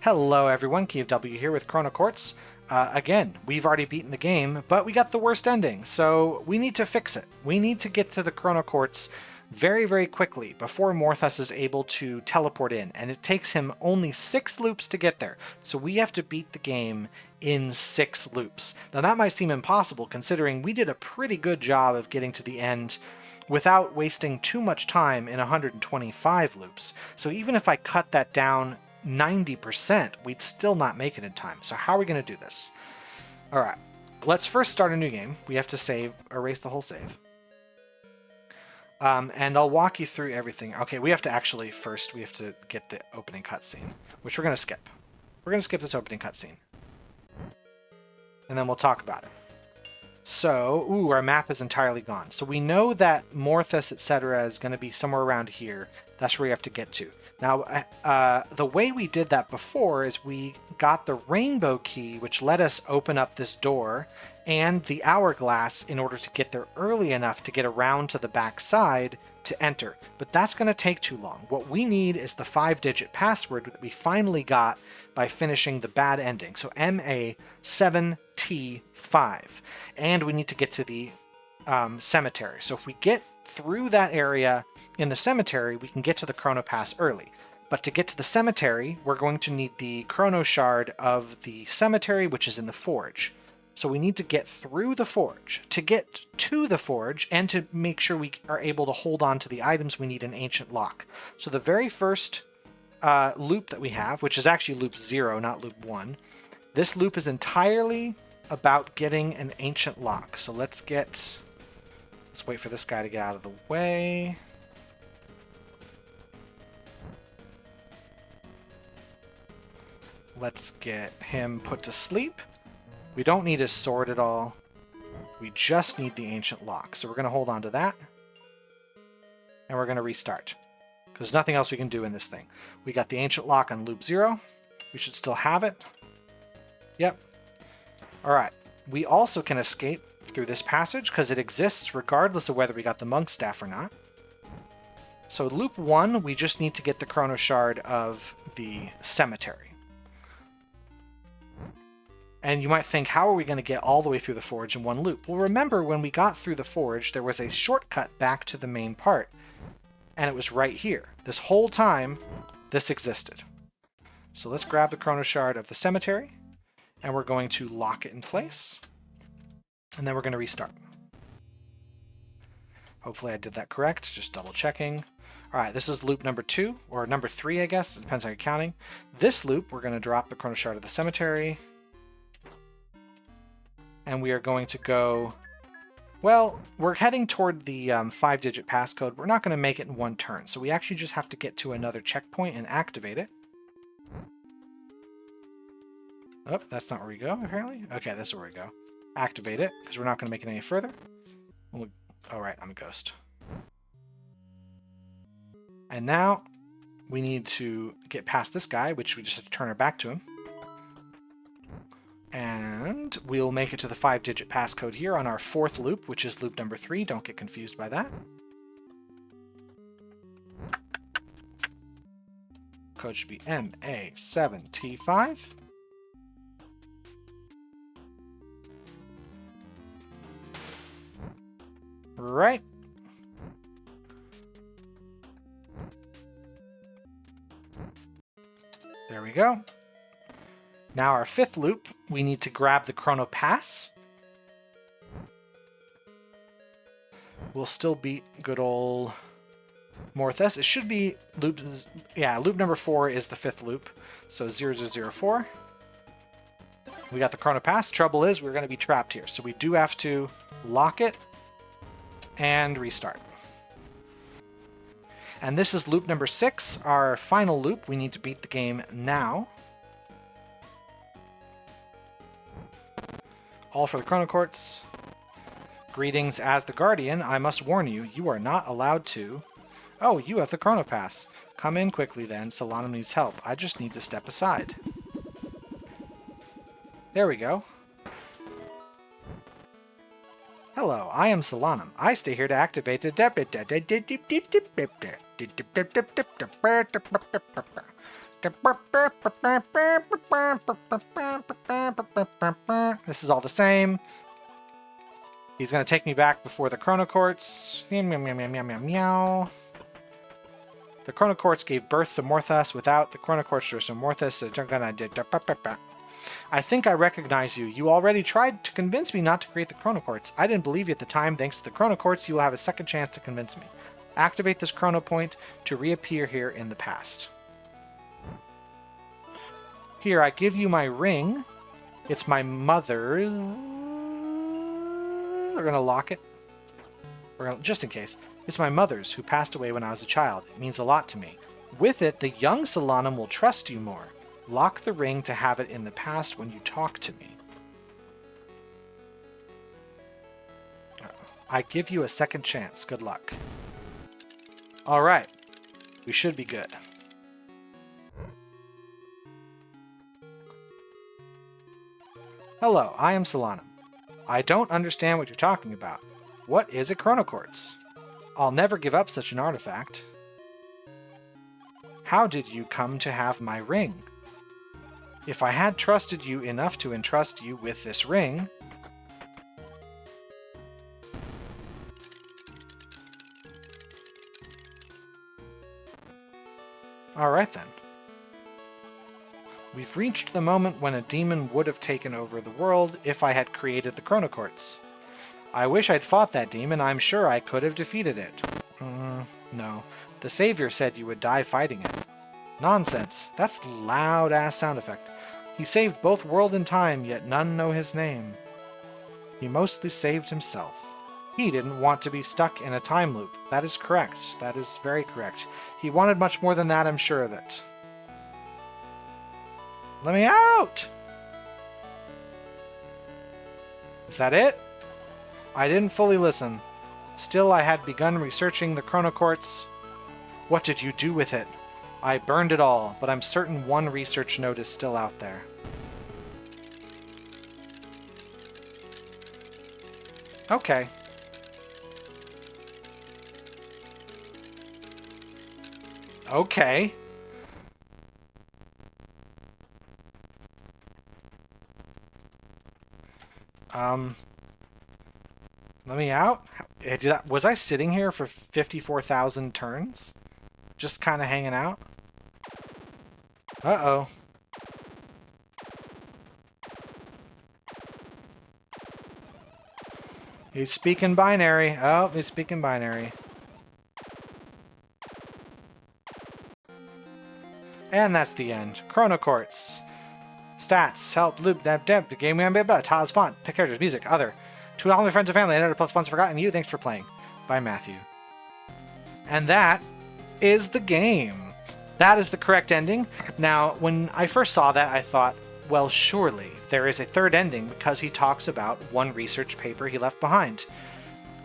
Hello everyone, KFW here with Chronoquartz. Again, we've already beaten the game, but we got the worst ending, so we need to fix it. We need to get to the Chronoquartz very, very quickly before Morthus is able to teleport in, and it takes him only 6 loops to get there, so we have to beat the game in 6 loops. Now that might seem impossible considering we did a pretty good job of getting to the end without wasting too much time in 125 loops. So even if I cut that down 90%, we'd still not make it in time. So how are we going to do this? All right, let's first start a new game. We have to erase the whole save. And I'll walk you through everything. Okay, we have to get the opening cutscene, which we're going to skip. We're going to skip this opening cutscene. And then we'll talk about it. So, our map is entirely gone. So we know that Morthus, etc. is going to be somewhere around here. That's where we have to get to. Now, the way we did that before is we got the rainbow key, which let us open up this door, and the hourglass in order to get there early enough to get around to the back side to enter. But that's going to take too long. What we need is the 5-digit password that we finally got by finishing the bad ending. So MA7T5. And we need to get to the cemetery. So if we get through that area in the cemetery, we can get to the Chrono Pass early. But to get to the cemetery, we're going to need the Chrono Shard of the cemetery, which is in the forge. So we need to get through the forge. To get to the forge, and to make sure we are able to hold on to the items, we need an ancient lock. So the very first loop that we have, which is actually loop 0, not loop 1, this loop is entirely about getting an ancient lock. So let's wait for this guy to get out of the way. Let's get him put to sleep. We don't need his sword at all. We just need the ancient lock. So we're going to hold on to that. And we're going to restart. Because there's nothing else we can do in this thing. We got the ancient lock on loop 0. We should still have it. Yep. Alright. We also can escape through this passage because it exists regardless of whether we got the monk staff or not. So loop 1, we just need to get the Chrono Shard of the cemetery. And you might think, how are we going to get all the way through the forge in one loop? Well, remember when we got through the forge, there was a shortcut back to the main part. And it was right here. This whole time, this existed. So let's grab the Chrono Shard of the cemetery, and we're going to lock it in place. And then we're going to restart. Hopefully I did that correct, just double checking. Alright, this is loop number 2, or number 3, I guess. It depends how you're counting. This loop, we're going to drop the Chrono Shard of the cemetery. And we are going to go... Well, we're heading toward the 5-digit passcode. We're not going to make it in one turn, so we actually just have to get to another checkpoint and activate it. Oh, that's not where we go, apparently. Okay, that's where we go. Activate it, because we're not going to make it any further. Oh, right, I'm a ghost. And now we need to get past this guy, which we just have to turn our back to him. And we'll make it to the 5-digit passcode here on our 4th loop, which is loop number 3. Don't get confused by that. Code should be MA7T5. Right. There we go. Now our 5th loop, we need to grab the Chrono Pass. We'll still beat good old Morthus. It should be loop number 4 is the 5th loop. So 0004. We got the Chrono Pass. Trouble is we're going to be trapped here. So we do have to lock it and restart. And this is loop number 6, our final loop. We need to beat the game now. All for the Chronoquartz. Greetings as the Guardian. I must warn you, you are not allowed to... Oh, you have the Chrono Pass. Come in quickly then, Solanum needs help. I just need to step aside. There we go. Hello, I am Solanum. I stay here to activate the... This is all the same. He's going to take me back before the Chronoquartz. Meow, meow, meow, meow, meow, meow. The Chronoquartz gave birth to Morthas. Without the Chronoquartz, there's no Morthas. I think I recognize you. You already tried to convince me not to create the Chronoquartz. I didn't believe you at the time. Thanks to the Chronoquartz, you will have a second chance to convince me. Activate this Chrono Point to reappear here in the past. Here, I give you my ring. It's my mother's. We're going to lock it. Just in case. It's my mother's, who passed away when I was a child. It means a lot to me. With it, the young Solanum will trust you more. Lock the ring to have it in the past when you talk to me. I give you a second chance. Good luck. Alright. We should be good. Hello, I am Solanum. I don't understand what you're talking about. What is a Chronoquartz? I'll never give up such an artifact. How did you come to have my ring? If I had trusted you enough to entrust you with this ring... Alright then. We've reached the moment when a demon would have taken over the world if I had created the Chronoquartz. I wish I'd fought that demon. I'm sure I could have defeated it. No. The Savior said you would die fighting it. Nonsense. That's the loud-ass sound effect. He saved both world and time, yet none know his name. He mostly saved himself. He didn't want to be stuck in a time loop. That is correct. That is very correct. He wanted much more than that, I'm sure of it. Let me out! Is that it? I didn't fully listen. Still, I had begun researching the Chronoquartz. What did you do with it? I burned it all, but I'm certain one research note is still out there. Okay. Okay. Let me out? Was I sitting here for 54,000 turns? Just kind of hanging out? Uh-oh. He's speaking binary. Oh, he's speaking binary. And that's the end. Chronoquartz. Stats, help, loop, dab, the game, Taz, font, pick characters, music, other. To all my friends and family, editor plus once forgotten you, thanks for playing. By Matthew. And that is the game. That is the correct ending. Now, when I first saw that, I thought, well, surely there is a third ending because he talks about one research paper he left behind.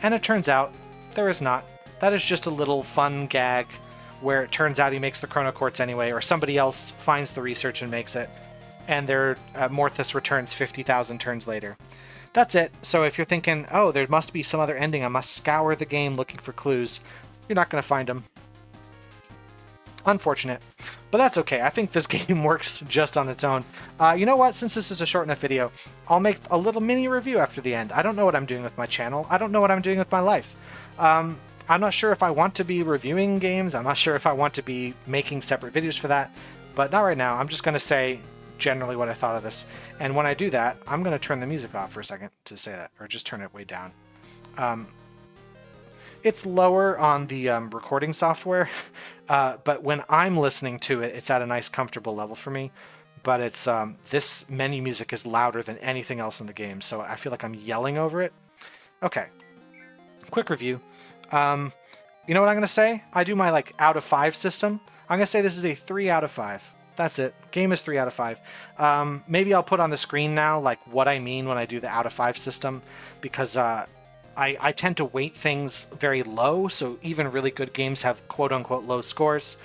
And it turns out there is not. That is just a little fun gag where it turns out he makes the Chronoquartz anyway, or somebody else finds the research and makes it. And their Morthas returns 50,000 turns later. That's it. So if you're thinking, oh, there must be some other ending, I must scour the game looking for clues, you're not going to find them. Unfortunate. But that's okay. I think this game works just on its own. You know what? Since this is a short enough video, I'll make a little mini review after the end. I don't know what I'm doing with my channel. I don't know what I'm doing with my life. I'm not sure if I want to be reviewing games. I'm not sure if I want to be making separate videos for that. But not right now. I'm just going to say generally what I thought of this. And when I do that, I'm going to turn the music off for a second to say that, or just turn it way down. It's lower on the recording software, but when I'm listening to it, it's at a nice comfortable level for me. But it's this menu music is louder than anything else in the game, so I feel like I'm yelling over it. Okay, quick review. You know what I'm going to say? I do my out of 5 system. I'm going to say this is a 3 out of 5. That's it. Game is 3 out of 5. Maybe I'll put on the screen now what I mean when I do the out of 5 system, because I tend to weight things very low, so even really good games have quote-unquote low scores,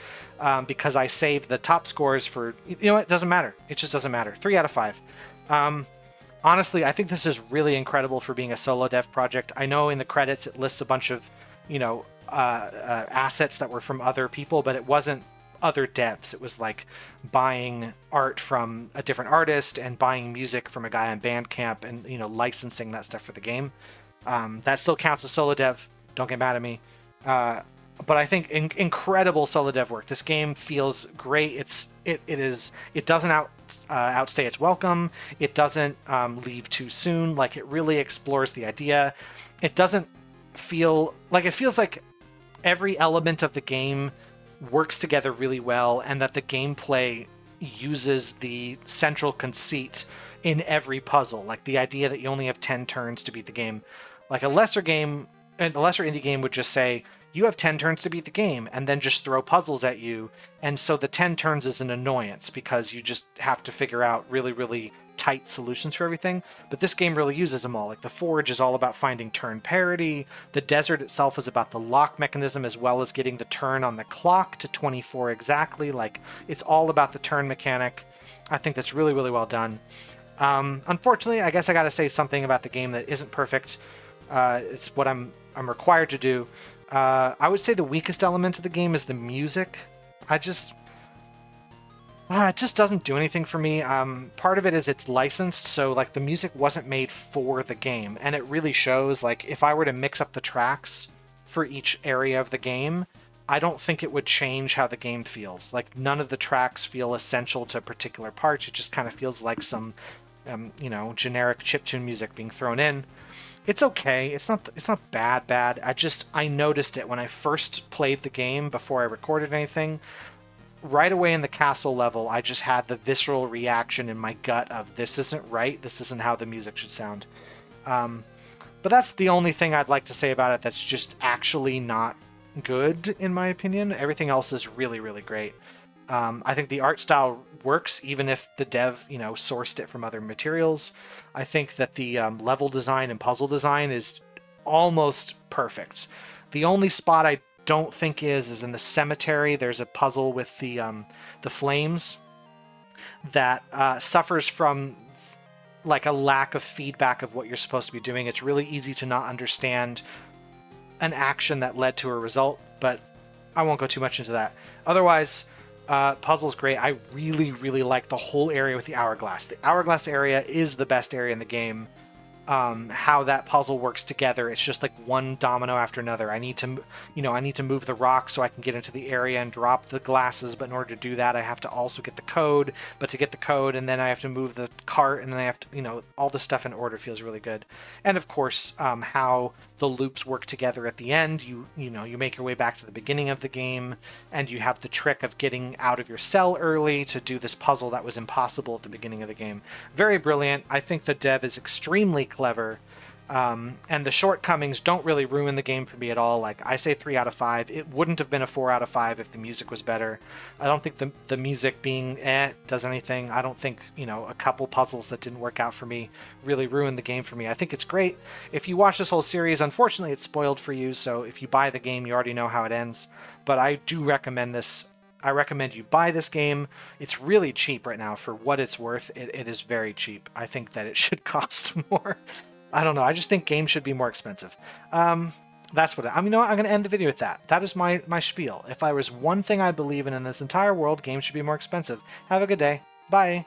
because I save the top scores for, you know what, it doesn't matter. It just doesn't matter. 3 out of 5. Honestly, I think this is really incredible for being a solo dev project. I know in the credits it lists a bunch of, assets that were from other people, but it wasn't other devs. It was like buying art from a different artist and buying music from a guy on Bandcamp and, you know, licensing that stuff for the game. That still counts as solo dev. Don't get mad at me. But I think incredible solo dev work. This game feels great. It doesn't outstay its welcome. It doesn't leave too soon. Like, it really explores the idea. It doesn't feel like, it feels like every element of the game works together really well, and that the gameplay uses the central conceit in every puzzle. Like the idea that you only have 10 turns to beat the game. Like a lesser indie game would just say, you have 10 turns to beat the game, and then just throw puzzles at you. And so the 10 turns is an annoyance because you just have to figure out really, really tight solutions for everything. But this game really uses them all. Like the Forge is all about finding turn parity. The desert itself is about the lock mechanism, as well as getting the turn on the clock to 24 exactly. Like, it's all about the turn mechanic. I think that's really, really well done. Unfortunately, I guess I gotta say something about the game that isn't perfect. It's what I'm required to do. I would say the weakest element of the game is the music. It just doesn't do anything for me. Part of it is it's licensed, so like the music wasn't made for the game, and it really shows. Like, if I were to mix up the tracks for each area of the game, I don't think it would change how the game feels. Like, none of the tracks feel essential to particular parts. It just kind of feels like some, generic chiptune music being thrown in. It's okay. It's not bad. I noticed it when I first played the game before I recorded anything. Right away in the castle level, I just had the visceral reaction in my gut of, this isn't right. This isn't how the music should sound. But that's the only thing I'd like to say about it that's just actually not good, in my opinion. Everything else is really, really great. I think the art style works, even if the dev, sourced it from other materials. I think that the level design and puzzle design is almost perfect. The only spot I don't think is in the cemetery. There's a puzzle with the flames that suffers from like a lack of feedback of what you're supposed to be doing. It's really easy to not understand an action that led to a result, but I won't go too much into that. Otherwise, puzzle's great. I really, really like the whole area with the hourglass. The hourglass area is the best area in the game. How that puzzle works together. It's just like one domino after another. I need to move the rock so I can get into the area and drop the glasses, but in order to do that, I have to also get the code. But to get the code, and then I have to move the cart, and then I have to, all the stuff in order feels really good. And of course, how the loops work together at the end. You make your way back to the beginning of the game, and you have the trick of getting out of your cell early to do this puzzle that was impossible at the beginning of the game. Very brilliant. I think the dev is extremely clever, and the shortcomings don't really ruin the game for me at all. Like, I say 3 out of 5. It wouldn't have been a 4 out of 5 if the music was better. I don't think the music being does anything. I don't think a couple puzzles that didn't work out for me really ruined the game for me. I think it's great. If you watch this whole series, unfortunately it's spoiled for you, so if you buy the game, you already know how it ends. But I do recommend this. I recommend you buy this game. It's really cheap right now for what it's worth. It is very cheap. I think that it should cost more. I don't know. I just think games should be more expensive. That's what I'm going to end the video with that. That is my spiel. If I was one thing I believe in this entire world, games should be more expensive. Have a good day. Bye.